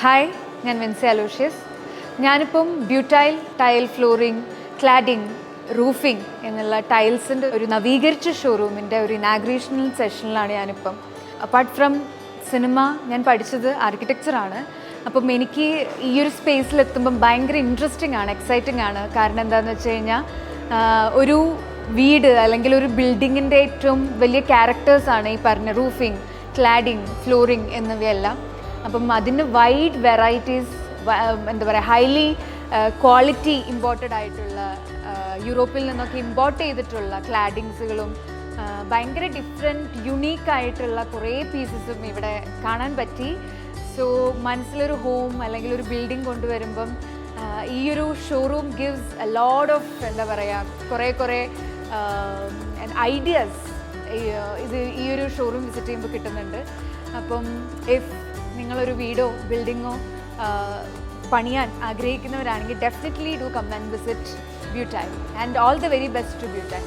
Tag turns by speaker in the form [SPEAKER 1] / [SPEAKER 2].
[SPEAKER 1] Hi, ഞാൻ വിൻസി അലോഷ്യസ്. ഞാനിപ്പം ബ്യൂട്ടൈൽ ടൈൽ ഫ്ലോറിംഗ്, ക്ലാഡിംഗ്, റൂഫിംഗ് എന്നുള്ള ടൈൽസിൻ്റെ ഒരു നവീകരിച്ച ഷോറൂമിൻ്റെ ഒരു ഇനാഗ്രേഷണൽ സെഷനിലാണ് ഞാനിപ്പം. അപ്പാർട്ട് ഫ്രം സിനിമ ഞാൻ പഠിച്ചത് ആർക്കിടെക്ചറാണ്. അപ്പം എനിക്ക് ഈ ഒരു സ്പേസിലെത്തുമ്പം ഭയങ്കര ഇൻട്രസ്റ്റിംഗ് ആണ്, എക്സൈറ്റിംഗ് ആണ്. കാരണം എന്താണെന്ന് വെച്ച് കഴിഞ്ഞാൽ ഒരു വീട് അല്ലെങ്കിൽ ഒരു ബിൽഡിങ്ങിൻ്റെ ഏറ്റവും വലിയ ക്യാരക്ടേഴ്സാണ് ഈ പറഞ്ഞ റൂഫിംഗ്, ക്ലാഡിംഗ്, ഫ്ലോറിംഗ് എന്നിവയെല്ലാം. അപ്പം അതിന് വൈഡ് വെറൈറ്റീസ്, എന്താ പറയുക, ഹൈലി ക്വാളിറ്റി ഇമ്പോർട്ടഡ് ആയിട്ടുള്ള യൂറോപ്പിൽ നിന്നൊക്കെ ഇമ്പോർട്ട് ചെയ്തിട്ടുള്ള ക്ലാഡിങ്സുകളും ഭയങ്കര ഡിഫറെൻറ്റ് യുണീക്കായിട്ടുള്ള കുറേ പീസസും ഇവിടെ കാണാൻ പറ്റി. സോ മനസ്സിലൊരു ഹോം അല്ലെങ്കിൽ ഒരു ബിൽഡിംഗ് കൊണ്ടുവരുമ്പം ഈ ഒരു showroom gives A load of, എന്താ പറയുക, കുറേ ഐഡിയാസ് ഈ ഒരു ഷോറൂം വിസിറ്റ് ചെയ്യുമ്പോൾ കിട്ടുന്നുണ്ട്. അപ്പം നിങ്ങളൊരു വീടോ ബിൽഡിങ്ങോ പണിയാൻ ആഗ്രഹിക്കുന്നവരാണെങ്കിൽ definitely do come and visit Beautile. And all the very best to butyl.